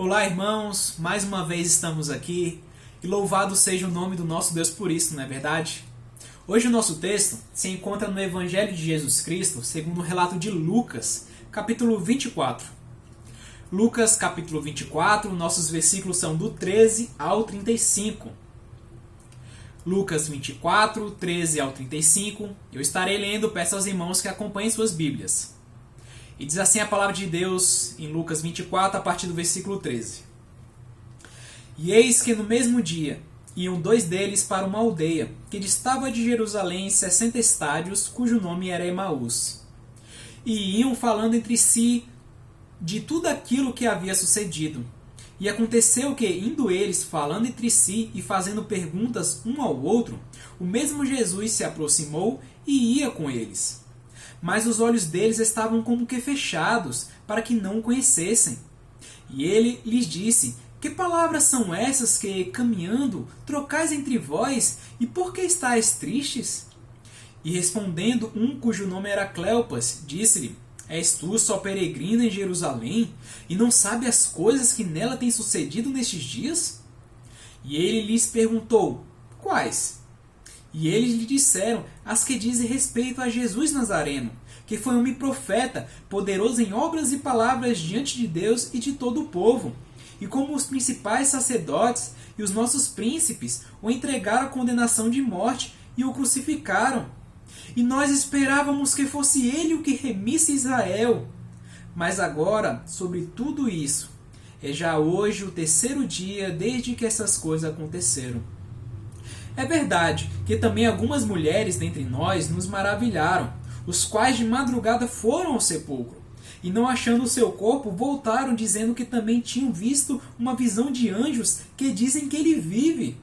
Olá, irmãos, mais uma vez estamos aqui e louvado seja o nome do nosso Deus por isso, não é verdade? Hoje o nosso texto se encontra no Evangelho de Jesus Cristo, segundo o relato de Lucas, capítulo 24. Lucas, capítulo 24, nossos versículos são do 13 ao 35. Lucas 24, 13 ao 35, eu estarei lendo, peço aos irmãos que acompanhem suas Bíblias. E diz assim a palavra de Deus em Lucas 24, a partir do versículo 13. E eis que no mesmo dia iam dois deles para uma aldeia, que distava de Jerusalém 60 estádios, cujo nome era Emaús. E iam falando entre si de tudo aquilo que havia sucedido. E aconteceu que, indo eles falando entre si e fazendo perguntas um ao outro, o mesmo Jesus se aproximou e ia com eles. Mas os olhos deles estavam como que fechados, para que não o conhecessem. E ele lhes disse: Que palavras são essas que, caminhando, trocais entre vós, e por que estáis tristes? E respondendo um cujo nome era Cleopas, disse-lhe: És tu só peregrino em Jerusalém, e não sabe as coisas que nela têm sucedido nestes dias? E ele lhes perguntou: Quais? E eles lhe disseram as que dizem respeito a Jesus Nazareno, que foi um profeta, poderoso em obras e palavras diante de Deus e de todo o povo. E como os principais sacerdotes e os nossos príncipes o entregaram à condenação de morte e o crucificaram. E nós esperávamos que fosse ele o que remisse Israel. Mas agora, sobre tudo isso, é já hoje o terceiro dia desde que essas coisas aconteceram. É verdade que também algumas mulheres dentre nós nos maravilharam, os quais de madrugada foram ao sepulcro, e não achando o seu corpo, voltaram dizendo que também tinham visto uma visão de anjos que dizem que ele vive.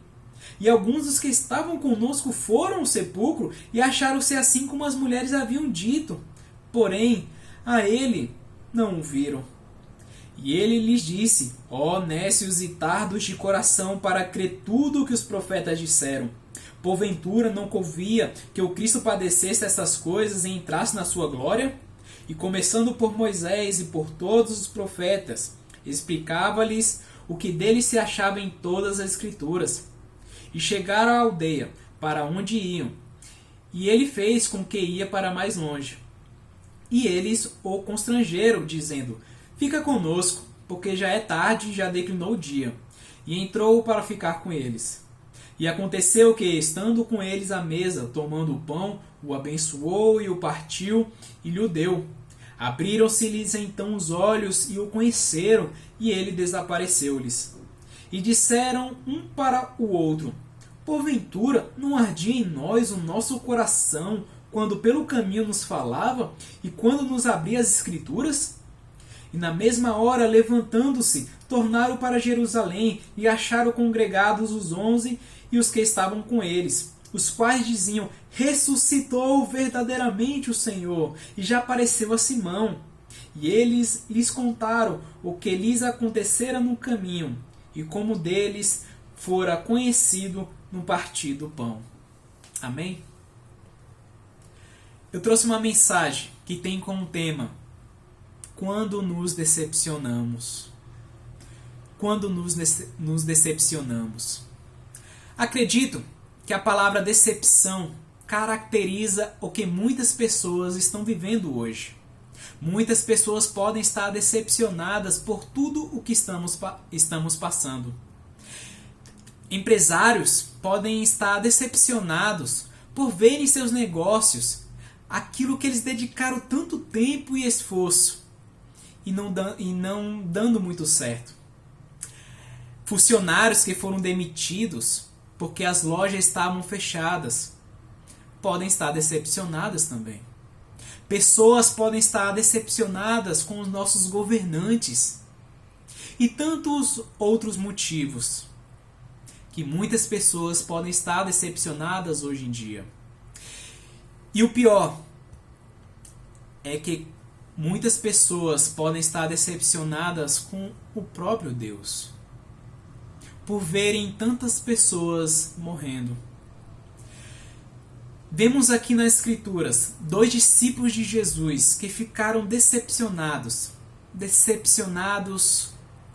E alguns dos que estavam conosco foram ao sepulcro e acharam-se assim como as mulheres haviam dito. Porém, a ele não o viram. E ele lhes disse: Ó nécios e tardos de coração, para crer tudo o que os profetas disseram. Porventura não convia que o Cristo padecesse essas coisas e entrasse na sua glória? E começando por Moisés e por todos os profetas, explicava-lhes o que dele se achava em todas as Escrituras. E chegaram à aldeia, para onde iam, e ele fez com que ia para mais longe. E eles o constrangeram, dizendo: Fica conosco, porque já é tarde e já declinou o dia. E entrou para ficar com eles. E aconteceu que, estando com eles à mesa, tomando o pão, o abençoou e o partiu e lhe o deu. Abriram-se-lhes então os olhos e o conheceram, e ele desapareceu-lhes. E disseram um para o outro: Porventura não ardia em nós o nosso coração, quando pelo caminho nos falava, e quando nos abria as Escrituras? E na mesma hora, levantando-se, tornaram para Jerusalém, e acharam congregados os 11 e os que estavam com eles, os quais diziam: Ressuscitou verdadeiramente o Senhor, e já apareceu a Simão. E eles lhes contaram o que lhes acontecera no caminho, e como deles fora conhecido no partir do pão. Amém? Eu trouxe uma mensagem que tem como tema: quando nos decepcionamos. Quando nos decepcionamos. Acredito que a palavra decepção caracteriza o que muitas pessoas estão vivendo hoje. Muitas pessoas podem estar decepcionadas por tudo o que estamos passando. Empresários podem estar decepcionados por verem seus negócios, aquilo que eles dedicaram tanto tempo e esforço, e não dando muito certo. Funcionários que foram demitidos porque as lojas estavam fechadas podem estar decepcionadas também. Pessoas podem estar decepcionadas com os nossos governantes e tantos outros motivos que muitas pessoas podem estar decepcionadas hoje em dia. E o pior é que muitas pessoas podem estar decepcionadas com o próprio Deus, por verem tantas pessoas morrendo. Vemos aqui nas Escrituras 2 discípulos de Jesus que ficaram decepcionados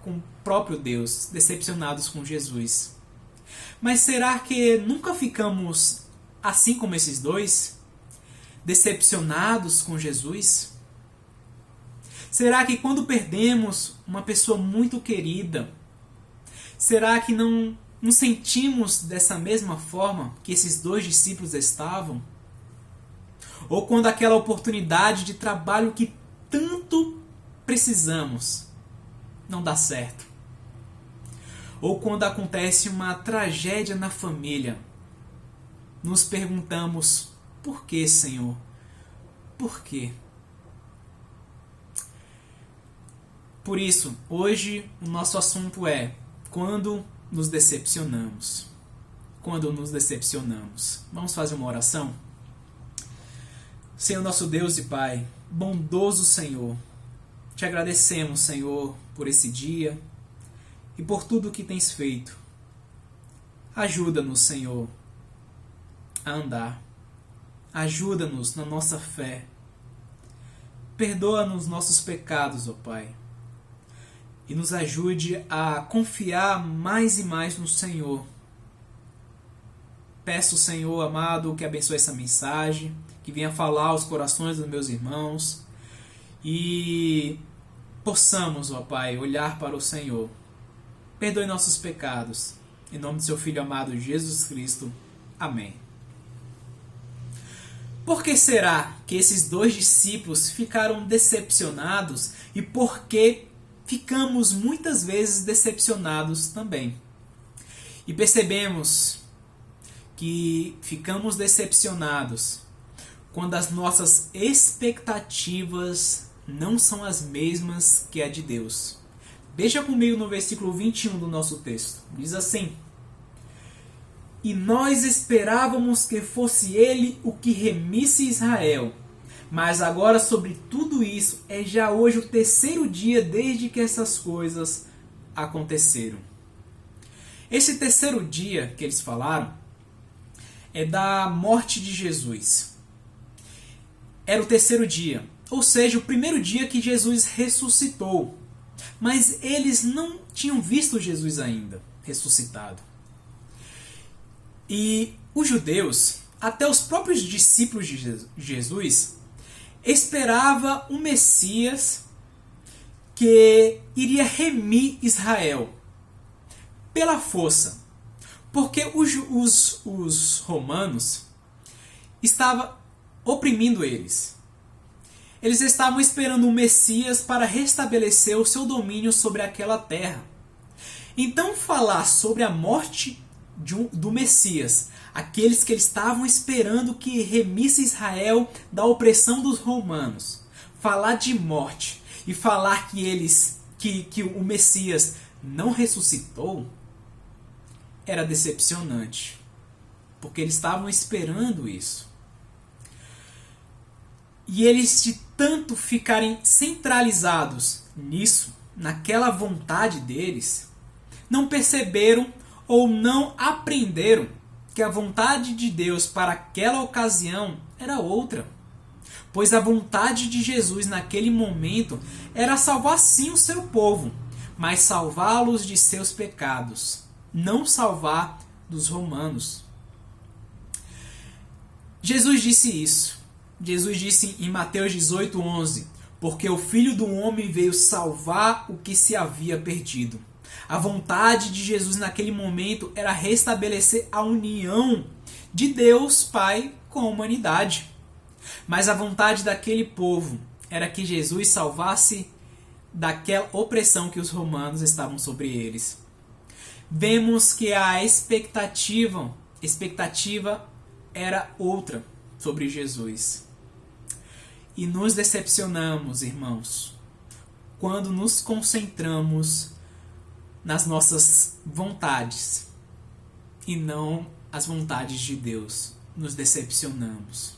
com o próprio Deus, decepcionados com Jesus. Mas será que nunca ficamos assim como esses dois? Decepcionados com Jesus? Será que quando perdemos uma pessoa muito querida, será que não nos sentimos dessa mesma forma que esses dois discípulos estavam? Ou quando aquela oportunidade de trabalho que tanto precisamos não dá certo? Ou quando acontece uma tragédia na família, nos perguntamos: por que, Senhor? Por quê? Por isso, hoje o nosso assunto é quando nos decepcionamos. Quando nos decepcionamos. Vamos fazer uma oração? Senhor, nosso Deus e Pai, bondoso Senhor, te agradecemos, Senhor, por esse dia e por tudo o que tens feito. Ajuda-nos, Senhor, a andar. Ajuda-nos na nossa fé. Perdoa-nos nossos pecados, ó Pai. E nos ajude a confiar mais e mais no Senhor. Peço, Senhor amado, que abençoe essa mensagem, que venha falar aos corações dos meus irmãos e possamos, ó Pai, olhar para o Senhor. Perdoe nossos pecados. Em nome de seu Filho amado Jesus Cristo. Amém. Por que será que esses dois discípulos ficaram decepcionados e por que ficamos muitas vezes decepcionados também? E percebemos que ficamos decepcionados quando as nossas expectativas não são as mesmas que a de Deus. Veja comigo no versículo 21 do nosso texto. Diz assim: e nós esperávamos que fosse ele o que remisse Israel. Mas agora sobre tudo isso é já hoje o terceiro dia desde que essas coisas aconteceram. Esse terceiro dia que eles falaram é da morte de Jesus. Era o terceiro dia, ou seja, o primeiro dia que Jesus ressuscitou. Mas eles não tinham visto Jesus ainda ressuscitado. E os judeus, até os próprios discípulos de Jesus, esperava um Messias que iria remir Israel pela força. Porque os romanos estavam oprimindo eles. Eles estavam esperando um Messias para restabelecer o seu domínio sobre aquela terra. Então falar sobre a morte do Messias, aqueles que eles estavam esperando que remisse Israel da opressão dos romanos, falar de morte e falar que o Messias não ressuscitou, era decepcionante, porque eles estavam esperando isso. E eles, de tanto ficarem centralizados nisso, naquela vontade deles, não perceberam ou não aprenderam que a vontade de Deus para aquela ocasião era outra. Pois a vontade de Jesus naquele momento era salvar sim o seu povo, mas salvá-los de seus pecados, não salvar dos romanos. Jesus disse isso. Jesus disse em Mateus 18:11, porque o Filho do Homem veio salvar o que se havia perdido. A vontade de Jesus naquele momento era restabelecer a união de Deus Pai com a humanidade. Mas a vontade daquele povo era que Jesus salvasse daquela opressão que os romanos estavam sobre eles. Vemos que a expectativa era outra sobre Jesus. E nos decepcionamos, irmãos, quando nos concentramos nas nossas vontades e não as vontades de Deus. Nos decepcionamos.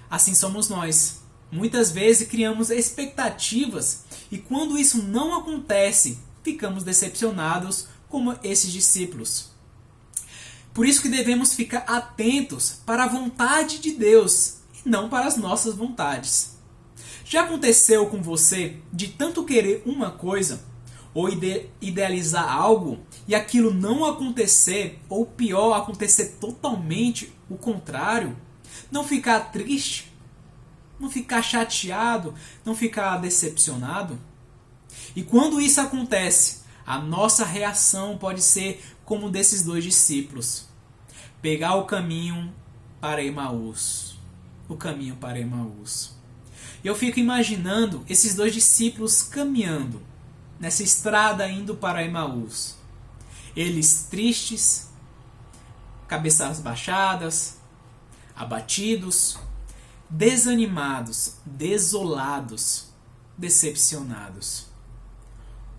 Assim somos nós. Muitas vezes criamos expectativas e quando isso não acontece, ficamos decepcionados como esses discípulos. Por isso que devemos ficar atentos para a vontade de Deus e não para as nossas vontades. Já aconteceu com você de tanto querer uma coisa, ou idealizar algo e aquilo não acontecer, ou pior, acontecer totalmente o contrário, não ficar triste, não ficar chateado, não ficar decepcionado? E quando isso acontece, a nossa reação pode ser como desses dois discípulos: pegar o caminho para Emaús. O caminho para Emaús. Eu fico imaginando esses dois discípulos caminhando nessa estrada indo para Emaús. Eles tristes, cabeças baixadas, abatidos, desanimados, desolados, decepcionados.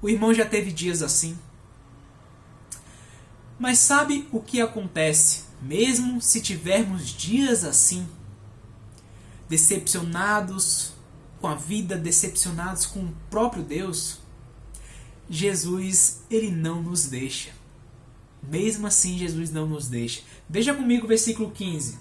O irmão já teve dias assim. Mas sabe o que acontece, mesmo se tivermos dias assim? Decepcionados com a vida, decepcionados com o próprio Deus? Jesus, ele não nos deixa. Mesmo assim, Jesus não nos deixa. Veja comigo o versículo 15.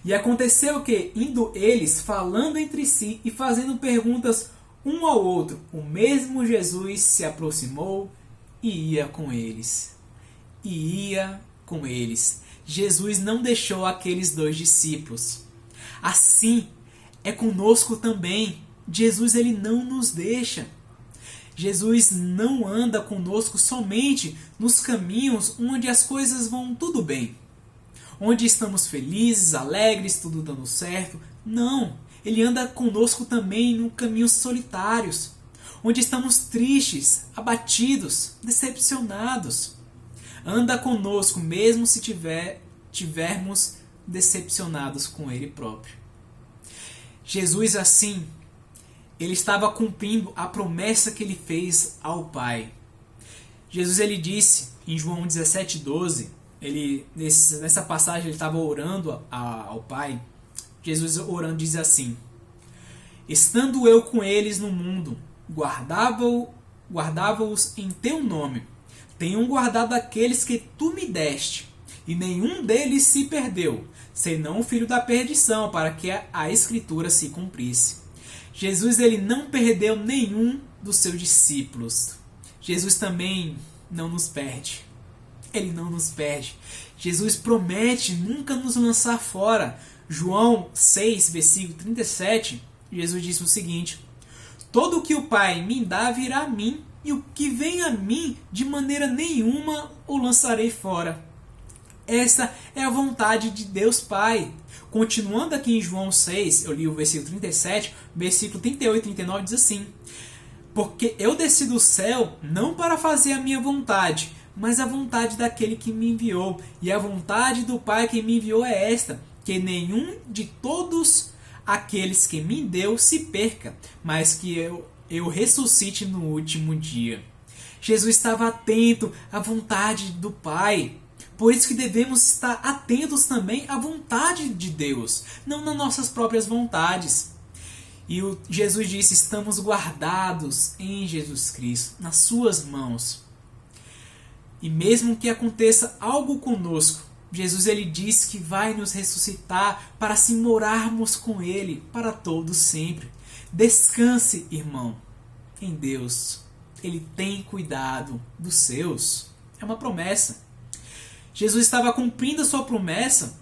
E aconteceu que, indo eles, falando entre si e fazendo perguntas um ao outro, o mesmo Jesus se aproximou e ia com eles. E ia com eles. Jesus não deixou aqueles dois discípulos. Assim é conosco também. Jesus, ele não nos deixa. Jesus não anda conosco somente nos caminhos onde as coisas vão tudo bem, onde estamos felizes, alegres, tudo dando certo. Não, ele anda conosco também em caminhos solitários, onde estamos tristes, abatidos, decepcionados. Anda conosco mesmo se tivermos decepcionados com ele próprio. Jesus, assim, ele estava cumprindo a promessa que ele fez ao Pai. Jesus, ele disse em João 17:12, nessa passagem ele estava orando ao Pai. Jesus orando diz assim: estando eu com eles no mundo, guardava-os em teu nome. Tenho guardado aqueles que tu me deste, e nenhum deles se perdeu, senão o filho da perdição, para que a Escritura se cumprisse. Jesus, ele não perdeu nenhum dos seus discípulos. Jesus também não nos perde. Ele não nos perde. Jesus promete nunca nos lançar fora. João 6, versículo 37, Jesus disse o seguinte: todo o que o Pai me dá virá a mim, e o que vem a mim, de maneira nenhuma o lançarei fora. Essa é a vontade de Deus Pai. Continuando aqui em João 6, eu li o versículo 37, versículo 38 e 39 diz assim: porque eu desci do céu não para fazer a minha vontade, mas a vontade daquele que me enviou. E a vontade do Pai que me enviou é esta: que nenhum de todos aqueles que me deu se perca, mas que eu ressuscite no último dia. Jesus estava atento à vontade do Pai. Por isso que devemos estar atentos também à vontade de Deus, não nas nossas próprias vontades. E Jesus disse: estamos guardados em Jesus Cristo, nas suas mãos. E mesmo que aconteça algo conosco, Jesus, ele diz que vai nos ressuscitar para assim morarmos com ele para todo sempre. Descanse, irmão, em Deus. Ele tem cuidado dos seus. É uma promessa. Jesus estava cumprindo a sua promessa,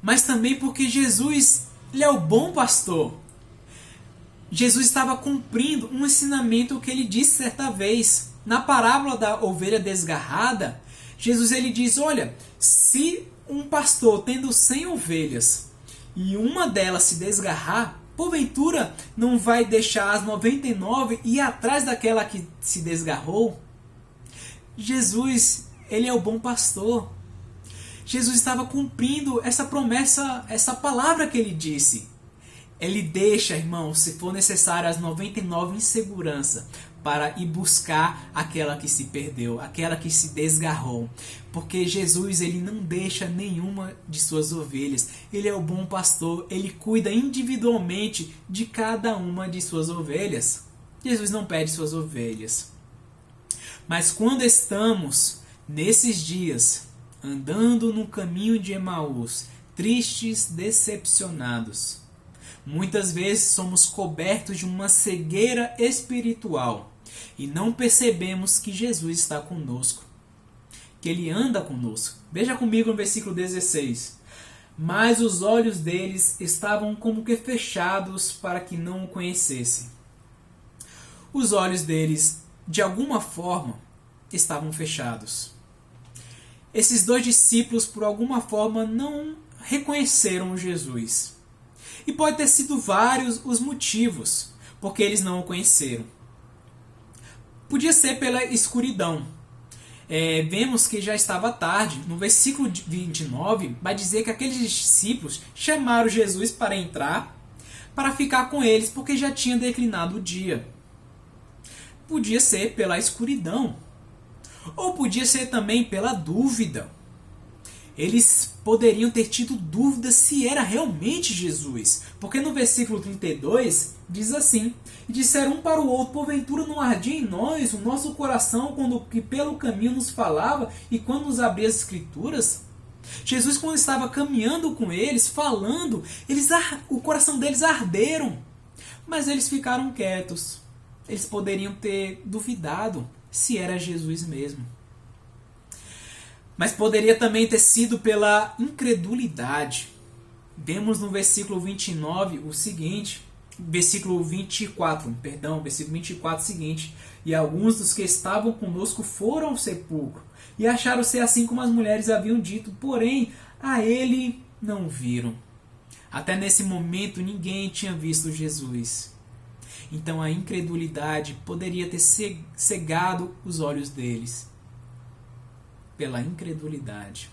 mas também porque Jesus, ele é o bom pastor. Jesus estava cumprindo um ensinamento que ele disse certa vez. Na parábola da ovelha desgarrada, Jesus, ele diz: olha, se um pastor tendo 100 ovelhas e uma delas se desgarrar, porventura não vai deixar as 99 e ir atrás daquela que se desgarrou? Jesus, ele é o bom pastor. Jesus estava cumprindo essa promessa, essa palavra que ele disse. Ele deixa, irmão, se for necessário, as 99 em segurança para ir buscar aquela que se perdeu, aquela que se desgarrou. Porque Jesus, ele não deixa nenhuma de suas ovelhas. Ele é o bom pastor, ele cuida individualmente de cada uma de suas ovelhas. Jesus não perde suas ovelhas. Mas quando estamos nesses dias, andando no caminho de Emaús, tristes, decepcionados, muitas vezes somos cobertos de uma cegueira espiritual e não percebemos que Jesus está conosco, que Ele anda conosco. Veja comigo no versículo 16. Mas os olhos deles estavam como que fechados para que não o conhecessem. Os olhos deles, de alguma forma, estavam fechados. Esses dois discípulos, por alguma forma, não reconheceram Jesus. E pode ter sido vários os motivos porque eles não o conheceram. Podia ser pela escuridão. Vemos que já estava tarde. No versículo 29, vai dizer que aqueles discípulos chamaram Jesus para entrar, para ficar com eles, porque já tinha declinado o dia. Podia ser pela escuridão. Ou podia ser também pela dúvida. Eles poderiam ter tido dúvida se era realmente Jesus. Porque no versículo 32 diz assim: E disseram um para o outro, porventura não ardia em nós o nosso coração quando que pelo caminho nos falava e quando nos abria as escrituras? Jesus, quando estava caminhando com eles, falando, o coração deles arderam. Mas eles ficaram quietos. Eles poderiam ter duvidado se era Jesus mesmo. Mas poderia também ter sido pela incredulidade. Vemos no versículo 29 o seguinte, versículo 24 o seguinte: E alguns dos que estavam conosco foram ao sepulcro, e acharam ser assim como as mulheres haviam dito, porém a ele não viram. Até nesse momento ninguém tinha visto Jesus. Então a incredulidade poderia ter cegado os olhos deles. Pela incredulidade.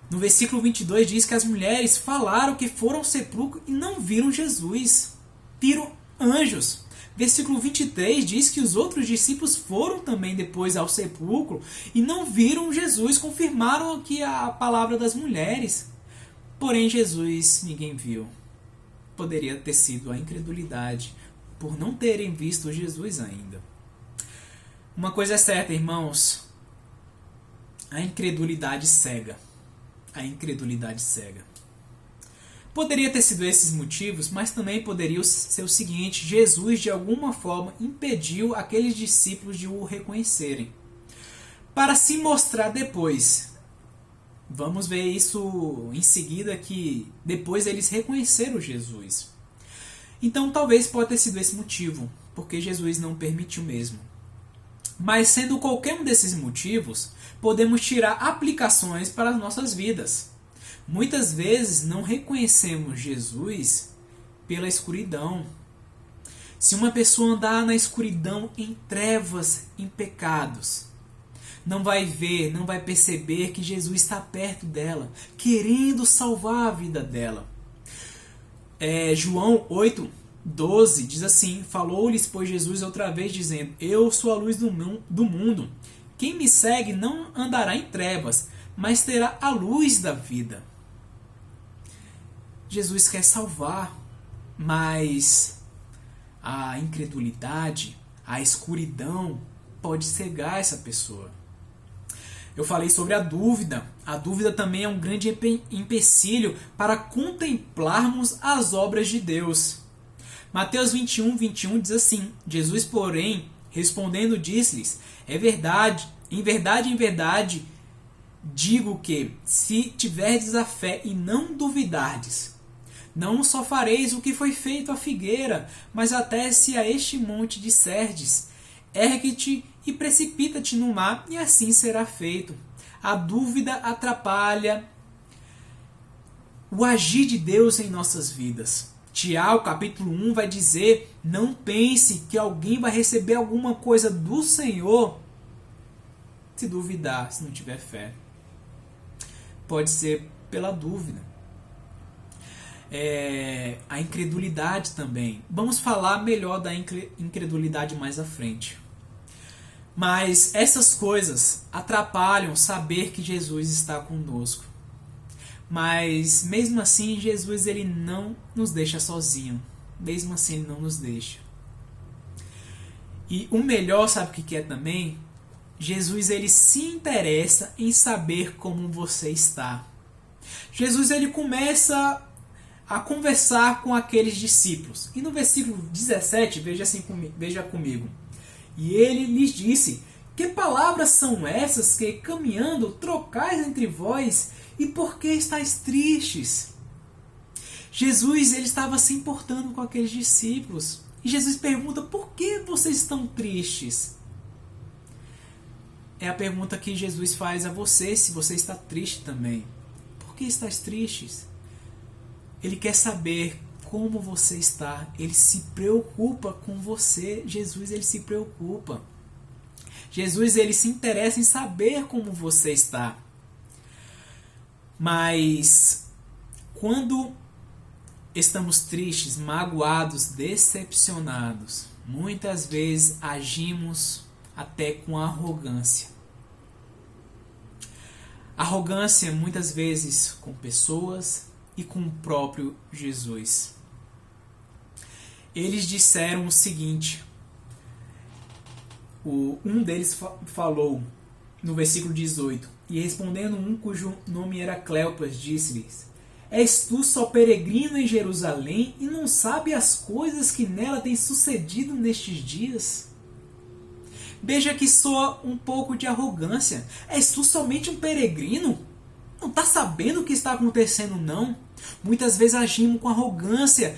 No versículo 22 diz que as mulheres falaram que foram ao sepulcro e não viram Jesus. Viram anjos. Versículo 23 diz que os outros discípulos foram também depois ao sepulcro e não viram Jesus. Confirmaram aqui a palavra das mulheres. Porém Jesus ninguém viu. Poderia ter sido a incredulidade por não terem visto Jesus ainda. Uma coisa é certa, irmãos. A incredulidade cega. A incredulidade cega. Poderia ter sido esses motivos, mas também poderia ser o seguinte: Jesus de alguma forma impediu aqueles discípulos de o reconhecerem, para se mostrar depois. Vamos ver isso em seguida, que depois eles reconheceram Jesus. Então talvez pode ter sido esse motivo, porque Jesus não permitiu mesmo. Mas sendo qualquer um desses motivos, podemos tirar aplicações para as nossas vidas. Muitas vezes não reconhecemos Jesus pela escuridão. Se uma pessoa andar na escuridão, em trevas, em pecados, não vai ver, não vai perceber que Jesus está perto dela, querendo salvar a vida dela. João 8:12 diz assim: Falou-lhes, pois, Jesus outra vez, dizendo: Eu sou a luz do mundo. Quem me segue não andará em trevas, mas terá a luz da vida. Jesus quer salvar, mas a incredulidade, a escuridão pode cegar essa pessoa. Eu falei sobre a dúvida. A dúvida também é um grande empecilho para contemplarmos as obras de Deus. Mateus 21 diz assim: Jesus, porém, respondendo, disse-lhes: É verdade, em verdade, digo que, se tiverdes a fé e não duvidardes, não só fareis o que foi feito à figueira, mas até se a este monte disserdes: Ergue-te e precipita-te no mar, e assim será feito. A dúvida atrapalha o agir de Deus em nossas vidas. Tiago, capítulo 1, vai dizer: Não pense que alguém vai receber alguma coisa do Senhor se duvidar, se não tiver fé. Pode ser pela dúvida. A incredulidade também. Vamos falar melhor da incredulidade mais à frente. Mas essas coisas atrapalham saber que Jesus está conosco. Mas mesmo assim, Jesus ele não nos deixa sozinho. Mesmo assim, ele não nos deixa. E o melhor, sabe o que é também? Jesus ele se interessa em saber como você está. Jesus ele começa a conversar com aqueles discípulos. E no versículo 17, veja comigo. E ele lhes disse: que palavras são essas que, caminhando, trocais entre vós, e por que estáis tristes? Jesus, ele estava se importando com aqueles discípulos. E Jesus pergunta: por que vocês estão tristes? É a pergunta que Jesus faz a você, se você está triste também. Por que estás tristes? Ele quer saber como você está. Ele se preocupa com você. Jesus, ele se preocupa. Jesus, ele se interessa em saber como você está. Mas quando estamos tristes, magoados, decepcionados, muitas vezes agimos até com arrogância. Arrogância muitas vezes com pessoas e com o próprio Jesus. Eles disseram o seguinte: um deles falou no versículo 18: e respondendo um cujo nome era Cleopas, disse-lhes: és tu só peregrino em Jerusalém e não sabe as coisas que nela têm sucedido nestes dias? Veja que soa um pouco de arrogância. És tu somente um peregrino? Não está sabendo o que está acontecendo, não? Muitas vezes agimos com arrogância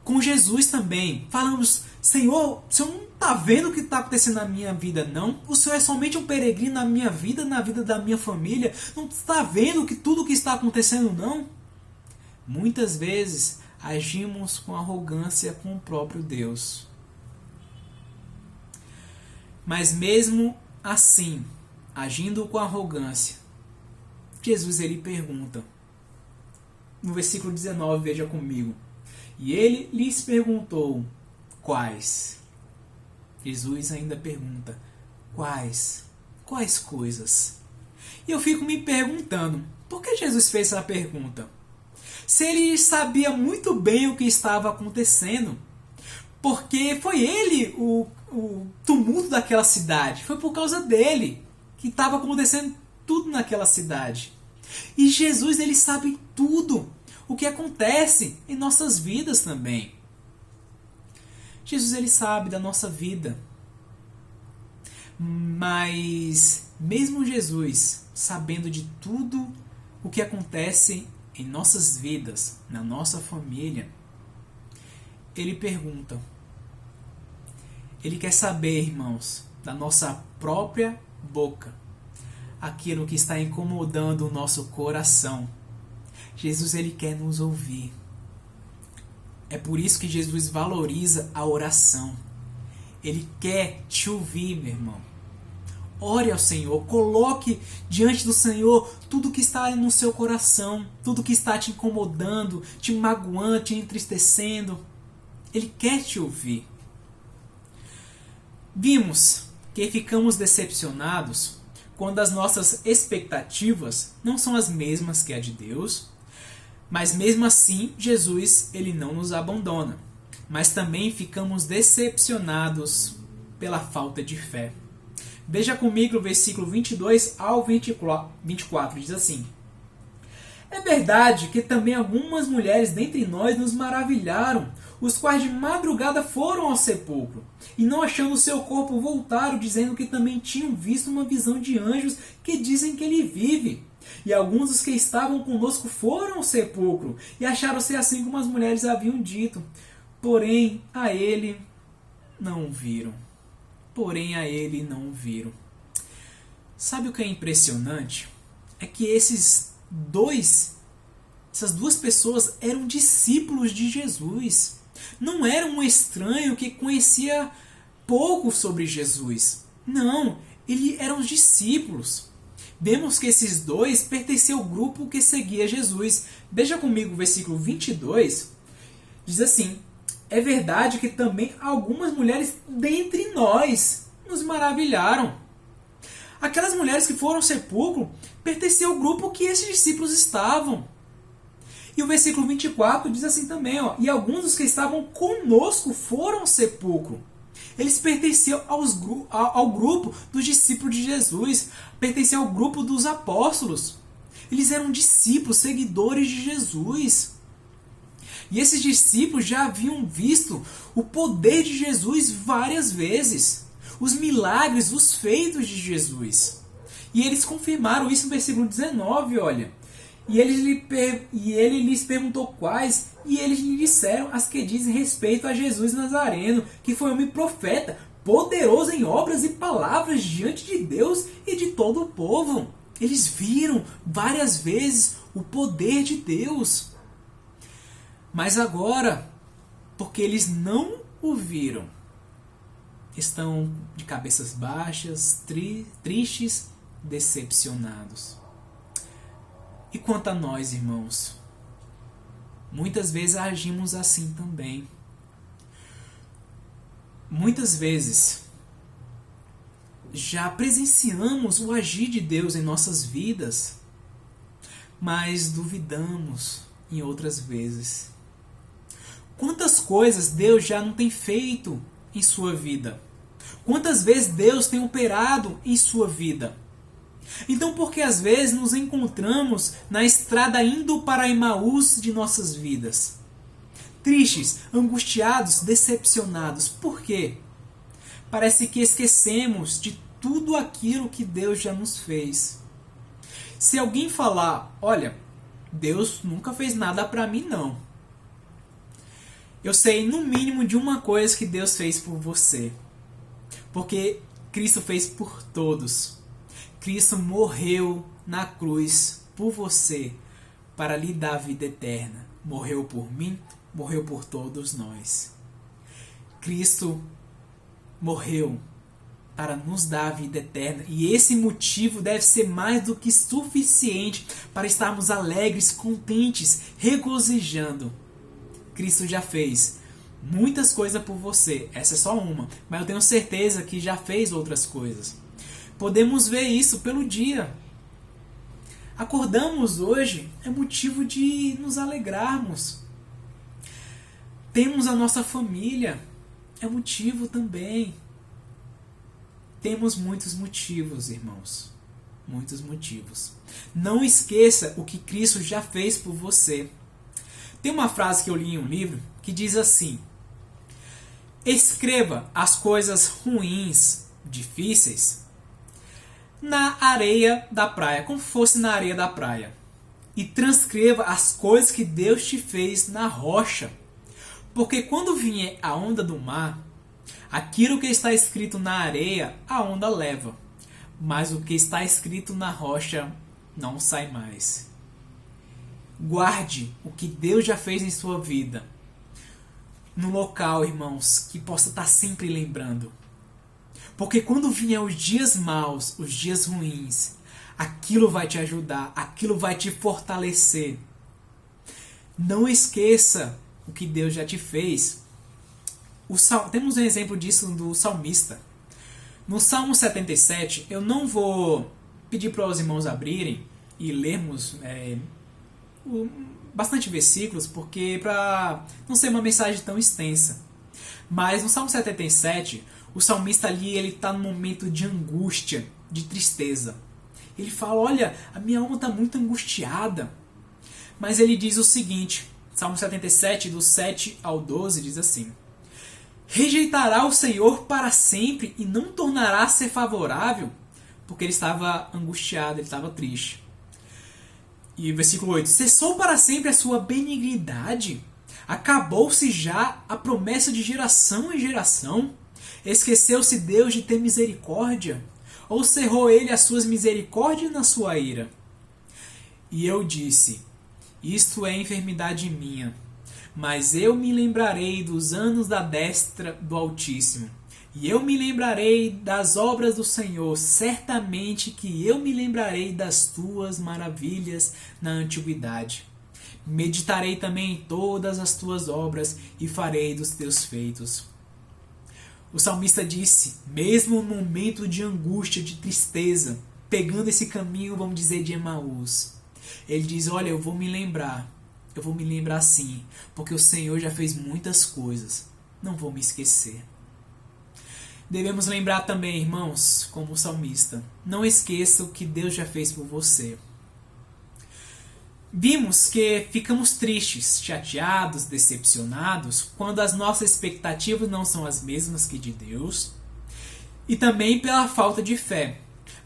com Jesus também. Falamos: Senhor, o Senhor não está vendo o que está acontecendo na minha vida, não? O Senhor é somente um peregrino na minha vida, na vida da minha família. Não está vendo que tudo o que está acontecendo, não? Muitas vezes agimos com arrogância com o próprio Deus. Mas mesmo assim, agindo com arrogância, Jesus, ele pergunta, no versículo 19, veja comigo: e ele lhes perguntou: quais? Jesus ainda pergunta: quais? Quais coisas? E eu fico me perguntando, por que Jesus fez essa pergunta? Se ele sabia muito bem o que estava acontecendo, porque foi ele o tumulto daquela cidade, foi por causa dele que estava acontecendo tudo naquela cidade. E Jesus, ele sabe tudo o que acontece em nossas vidas também. Jesus, ele sabe da nossa vida. Mas mesmo Jesus sabendo de tudo o que acontece em nossas vidas, na nossa família, ele pergunta. Ele quer saber, irmãos, da nossa própria boca, aquilo que está incomodando o nosso coração. Jesus, ele quer nos ouvir. É por isso que Jesus valoriza a oração. Ele quer te ouvir, meu irmão. Ore ao Senhor, coloque diante do Senhor tudo que está no seu coração, tudo que está te incomodando, te magoando, te entristecendo. Ele quer te ouvir. Vimos que ficamos decepcionados quando as nossas expectativas não são as mesmas que a de Deus, mas mesmo assim Jesus, ele não nos abandona. Mas também ficamos decepcionados pela falta de fé. Veja comigo o versículo 22 ao 24, diz assim: é verdade que também algumas mulheres dentre nós nos maravilharam, os quais de madrugada foram ao sepulcro, e não achando o seu corpo voltaram, dizendo que também tinham visto uma visão de anjos que dizem que ele vive. E alguns dos que estavam conosco foram ao sepulcro, e acharam ser assim como as mulheres haviam dito, porém a ele não viram. Sabe o que é impressionante? É que essas duas pessoas eram discípulos de Jesus. Não era um estranho que conhecia pouco sobre Jesus. Não, eles eram os discípulos. Vemos que esses dois pertenciam ao grupo que seguia Jesus. Veja comigo o versículo 22. Diz assim: é verdade que também algumas mulheres dentre nós nos maravilharam. Aquelas mulheres que foram ao sepulcro pertenciam ao grupo que esses discípulos estavam. E o versículo 24 diz assim também, ó: e alguns dos que estavam conosco foram ao sepulcro. Eles pertenciam ao grupo dos discípulos de Jesus, pertenciam ao grupo dos apóstolos. Eles eram discípulos, seguidores de Jesus. E esses discípulos já haviam visto o poder de Jesus várias vezes. Os milagres, os feitos de Jesus. E eles confirmaram isso no versículo 19, olha. E ele lhes perguntou quais, e eles lhe disseram as que dizem respeito a Jesus Nazareno, que foi homem profeta, poderoso em obras e palavras diante de Deus e de todo o povo. Eles viram várias vezes o poder de Deus. Mas agora, porque eles não o viram, estão de cabeças baixas, tristes, decepcionados. E quanto a nós, irmãos? Muitas vezes agimos assim também. Muitas vezes já presenciamos o agir de Deus em nossas vidas, mas duvidamos em outras vezes. Quantas coisas Deus já não tem feito em sua vida? Quantas vezes Deus tem operado em sua vida? Então, por que às vezes nos encontramos na estrada indo para Emaús de nossas vidas? Tristes, angustiados, decepcionados. Por quê? Parece que esquecemos de tudo aquilo que Deus já nos fez. Se alguém falar, olha, Deus nunca fez nada para mim não. Eu sei no mínimo de uma coisa que Deus fez por você. Porque Cristo fez por todos. Cristo morreu na cruz por você para lhe dar a vida eterna. Morreu por mim, morreu por todos nós. Cristo morreu para nos dar a vida eterna. E esse motivo deve ser mais do que suficiente para estarmos alegres, contentes, regozijando. Cristo já fez muitas coisas por você. Essa é só uma. Mas eu tenho certeza que já fez outras coisas. Podemos ver isso pelo dia. Acordamos hoje é motivo de nos alegrarmos. Temos a nossa família, é motivo também. Temos muitos motivos, irmãos. Muitos motivos. Não esqueça o que Cristo já fez por você. Tem uma frase que eu li em um livro que diz assim: escreva as coisas ruins, difíceis, na areia da praia, como fosse na areia da praia. E transcreva as coisas que Deus te fez na rocha. Porque quando vier a onda do mar, aquilo que está escrito na areia, a onda leva. Mas o que está escrito na rocha não sai mais. Guarde o que Deus já fez em sua vida. No local, irmãos, que possa estar sempre lembrando. Porque quando vier os dias maus, os dias ruins, aquilo vai te ajudar, aquilo vai te fortalecer. Não esqueça o que Deus já te fez. Temos um exemplo disso do salmista. No Salmo 77, eu não vou pedir para os irmãos abrirem e lermos bastante versículos, porque para não ser uma mensagem tão extensa. Mas no Salmo 77, o salmista ali ele está num momento de angústia, de tristeza. Ele fala, olha, a minha alma está muito angustiada. Mas ele diz o seguinte, Salmo 77, do 7 ao 12, diz assim: rejeitará o Senhor para sempre e não tornará a ser favorável? Porque ele estava angustiado, ele estava triste. E versículo 8: cessou para sempre a sua benignidade? Acabou-se já a promessa de geração em geração? Esqueceu-se Deus de ter misericórdia? Ou cerrou ele as suas misericórdias na sua ira? E eu disse: isto é enfermidade minha, mas eu me lembrarei dos anos da destra do Altíssimo, e eu me lembrarei das obras do Senhor, certamente que eu me lembrarei das tuas maravilhas na antiguidade. Meditarei também em todas as tuas obras e farei dos teus feitos. O salmista disse, mesmo no momento de angústia, de tristeza, pegando esse caminho, vamos dizer, de Emaús, ele diz, olha, eu vou me lembrar sim, porque o Senhor já fez muitas coisas, não vou me esquecer. Devemos lembrar também, irmãos, como o salmista, não esqueça o que Deus já fez por você. Vimos que ficamos tristes, chateados, decepcionados quando as nossas expectativas não são as mesmas que de Deus e também pela falta de fé.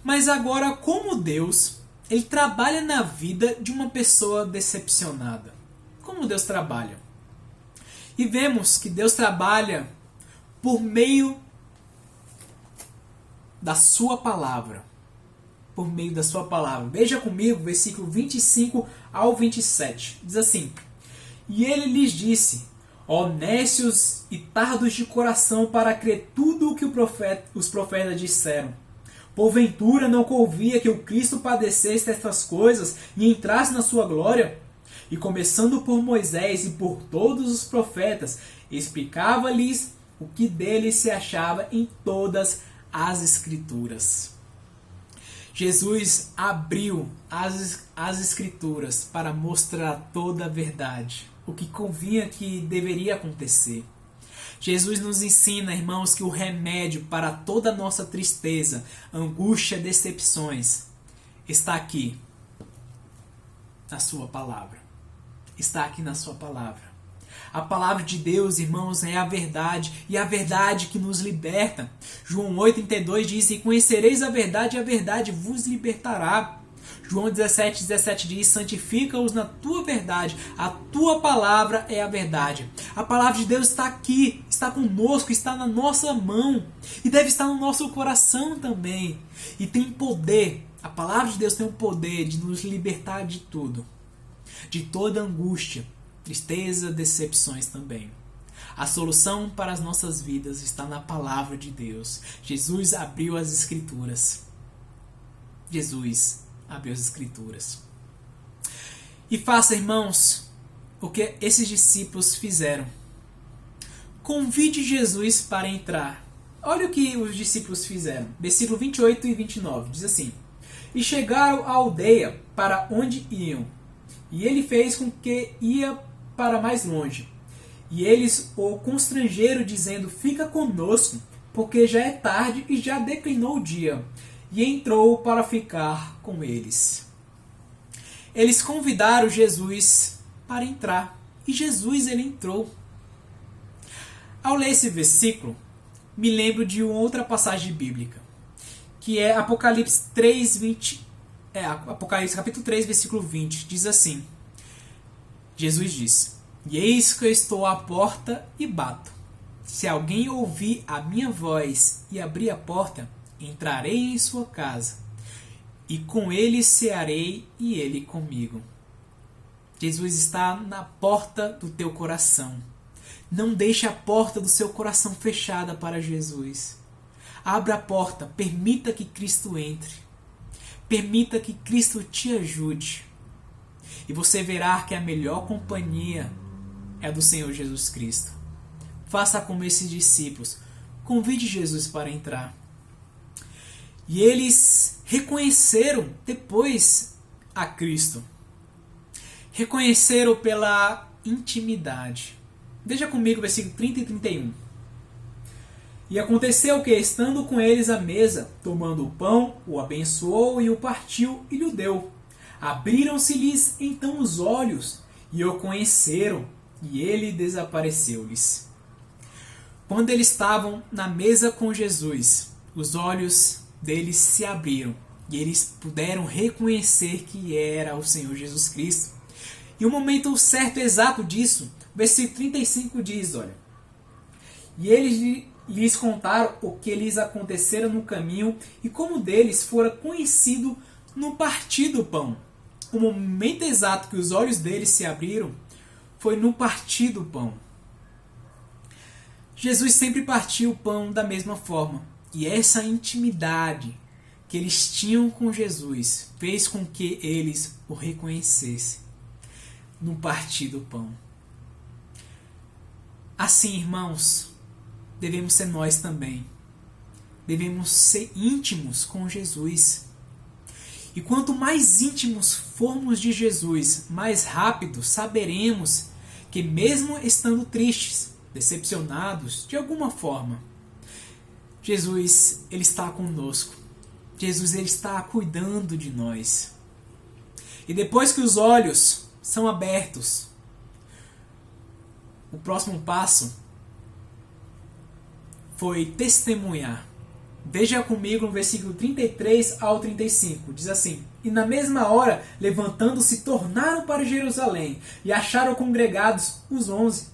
Mas agora, como Deus, ele trabalha na vida de uma pessoa decepcionada. Como Deus trabalha? E vemos que Deus trabalha por meio da sua palavra. Por meio da sua palavra. Veja comigo, versículo 25 ao 27. Diz assim: E ele lhes disse: Ó nécios e tardos de coração para crer tudo o que os profetas disseram. Porventura não convia que o Cristo padecesse estas coisas e entrasse na sua glória? E começando por Moisés e por todos os profetas, explicava-lhes o que dele se achava em todas as Escrituras. Jesus abriu as Escrituras para mostrar toda a verdade, o que convinha que deveria acontecer. Jesus nos ensina, irmãos, que o remédio para toda a nossa tristeza, angústia, decepções, está aqui na sua palavra. Está aqui na sua palavra. A palavra de Deus, irmãos, é a verdade, e a verdade que nos liberta. João 8,32 diz: E conhecereis a verdade vos libertará. João 17,17 diz: Santifica-os na tua verdade, a tua palavra é a verdade. A palavra de Deus está aqui, está conosco, está na nossa mão, e deve estar no nosso coração também. E tem poder, a palavra de Deus tem o poder de nos libertar de tudo, de toda angústia, tristeza, decepções também. A solução para as nossas vidas está na palavra de Deus. Jesus abriu as Escrituras. Jesus abriu as Escrituras. E faça, irmãos, o que esses discípulos fizeram. Convide Jesus para entrar. Olha o que os discípulos fizeram. Versículo 28 e 29. Diz assim: E chegaram à aldeia para onde iam. E ele fez com que ia para mais longe. E eles o constrangeram, dizendo: Fica conosco, porque já é tarde e já declinou o dia. E entrou para ficar com eles. Eles convidaram Jesus para entrar. E Jesus, ele entrou. Ao ler esse versículo, me lembro de uma outra passagem bíblica, que é Apocalipse 3:20. Apocalipse capítulo 3, versículo 20. Diz assim: Jesus diz: E eis que eu estou à porta e bato. Se alguém ouvir a minha voz e abrir a porta, entrarei em sua casa, e com ele cearei e ele comigo. Jesus está na porta do teu coração. Não deixe a porta do seu coração fechada para Jesus. Abra a porta, permita que Cristo entre. Permita que Cristo te ajude. E você verá que a melhor companhia é a do Senhor Jesus Cristo. Faça como esses discípulos. Convide Jesus para entrar. E eles reconheceram depois a Cristo. Reconheceram pela intimidade. Veja comigo o versículo 30 e 31. E aconteceu que, estando com eles à mesa, tomando o pão, o abençoou e o partiu e lhe deu. Abriram-se-lhes então os olhos e o conheceram, e ele desapareceu-lhes. Quando eles estavam na mesa com Jesus, os olhos deles se abriram e eles puderam reconhecer que era o Senhor Jesus Cristo. E o momento certo, exato disso, o versículo 35 diz, olha: E eles lhes contaram o que lhes acontecera no caminho e como deles fora conhecido no partir do pão. O momento exato que os olhos deles se abriram foi no partir do pão. Jesus sempre partiu o pão da mesma forma. E essa intimidade que eles tinham com Jesus fez com que eles o reconhecessem no partir do pão. Assim, irmãos, devemos ser nós também. Devemos ser íntimos com Jesus. E quanto mais íntimos formos de Jesus, mais rápido saberemos que, mesmo estando tristes, decepcionados de alguma forma, Jesus, ele está conosco. Jesus, ele está cuidando de nós. E depois que os olhos são abertos, o próximo passo foi testemunhar. Veja comigo no versículo 33 ao 35. Diz assim: E na mesma hora, levantando-se, tornaram para Jerusalém, e acharam congregados os 11,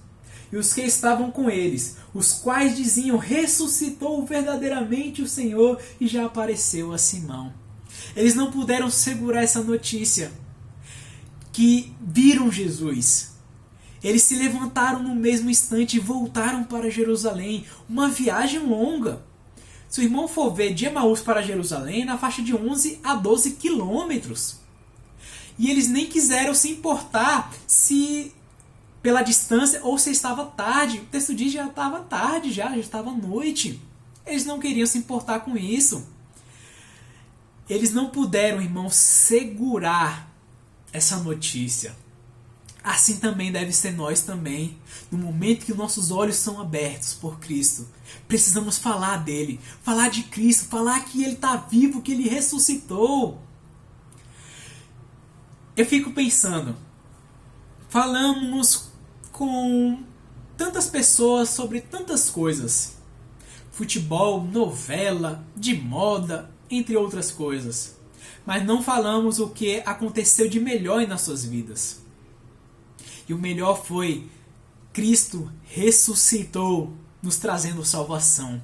e os que estavam com eles, os quais diziam: Ressuscitou verdadeiramente o Senhor, e já apareceu a Simão. Eles não puderam segurar essa notícia, que viram Jesus. Eles se levantaram no mesmo instante e voltaram para Jerusalém. Uma viagem longa. Se o irmão for ver de Emaús para Jerusalém, na faixa de 11 a 12 quilômetros. E eles nem quiseram se importar se pela distância ou se estava tarde. O texto diz que já estava tarde, já estava noite. Eles não queriam se importar com isso. Eles não puderam, irmão, segurar essa notícia. Assim também deve ser nós também. No momento que nossos olhos são abertos por Cristo, precisamos falar dele, falar de Cristo, falar que ele está vivo, que ele ressuscitou. Eu fico pensando, falamos com tantas pessoas sobre tantas coisas. Futebol, novela, de moda, entre outras coisas. Mas não falamos o que aconteceu de melhor em nossas vidas. E o melhor foi Cristo ressuscitou, nos trazendo salvação.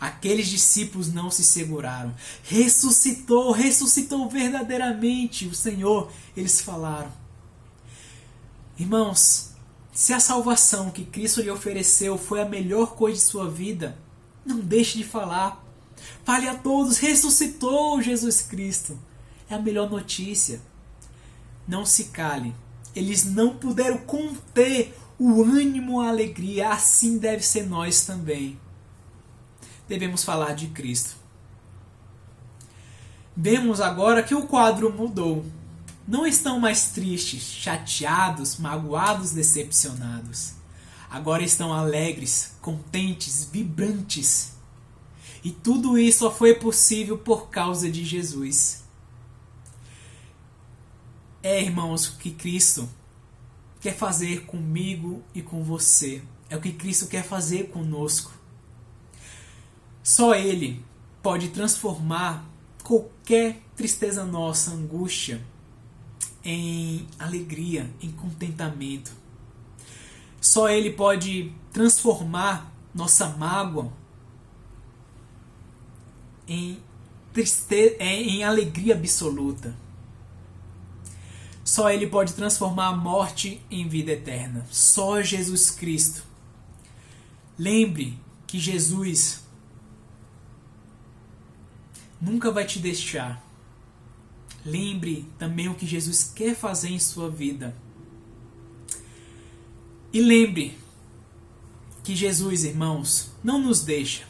Aqueles discípulos não se seguraram. Ressuscitou, ressuscitou verdadeiramente o Senhor. Eles falaram. Irmãos, se a salvação que Cristo lhe ofereceu foi a melhor coisa de sua vida, não deixe de falar. Fale a todos, ressuscitou Jesus Cristo. É a melhor notícia. Não se cale. Eles não puderam conter o ânimo, a alegria. Assim deve ser nós também. Devemos falar de Cristo. Vemos agora que o quadro mudou. Não estão mais tristes, chateados, magoados, decepcionados. Agora estão alegres, contentes, vibrantes. E tudo isso só foi possível por causa de Jesus. Irmãos, o que Cristo quer fazer comigo e com você. É o que Cristo quer fazer conosco. Só Ele pode transformar qualquer tristeza nossa, angústia, em alegria, em contentamento. Só Ele pode transformar nossa mágoa em alegria absoluta. Só Ele pode transformar a morte em vida eterna. Só Jesus Cristo. Lembre que Jesus nunca vai te deixar. Lembre também o que Jesus quer fazer em sua vida. E lembre que Jesus, irmãos, não nos deixa.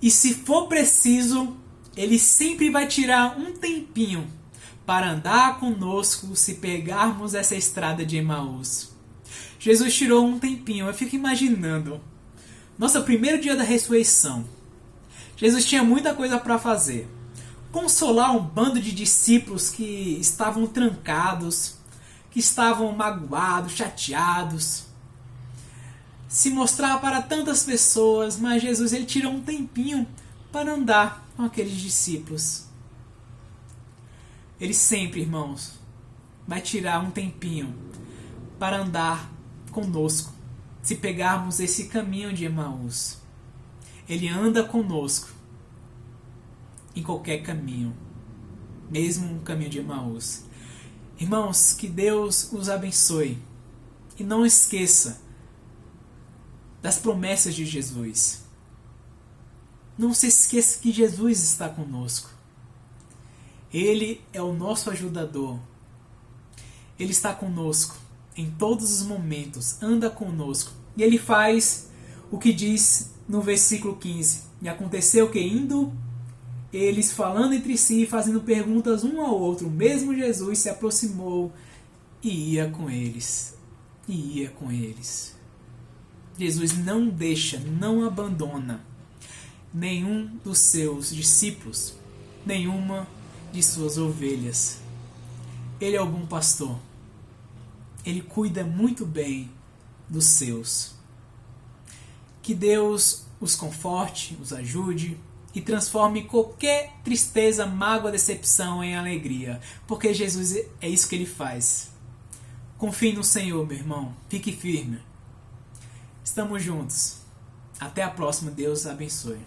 E se for preciso, Ele sempre vai tirar um tempinho para andar conosco se pegarmos essa estrada de Emaús. Jesus tirou um tempinho. Eu fico imaginando. Nosso primeiro dia da ressurreição. Jesus tinha muita coisa para fazer. Consolar um bando de discípulos que estavam trancados, que estavam magoados, chateados. Se mostrar para tantas pessoas, mas Jesus ele tirou um tempinho para andar com aqueles discípulos. Ele sempre, irmãos, vai tirar um tempinho para andar conosco, se pegarmos esse caminho de Emaús. Ele anda conosco em qualquer caminho, mesmo um caminho de Emaús. Irmãos, que Deus os abençoe. E não esqueça das promessas de Jesus. Não se esqueça que Jesus está conosco. Ele é o nosso ajudador. Ele está conosco em todos os momentos, anda conosco. E Ele faz o que diz no versículo 15. E aconteceu que indo eles falando entre si, fazendo perguntas um ao outro, mesmo Jesus se aproximou e ia com eles. E ia com eles. Jesus não deixa, não abandona nenhum dos seus discípulos, nenhuma de suas ovelhas. Ele é o bom pastor. Ele cuida muito bem dos seus. Que Deus os conforte, os ajude e transforme qualquer tristeza, mágoa, decepção em alegria. Porque Jesus é isso que Ele faz. Confie no Senhor, meu irmão. Fique firme. Estamos juntos. Até a próxima. Deus abençoe.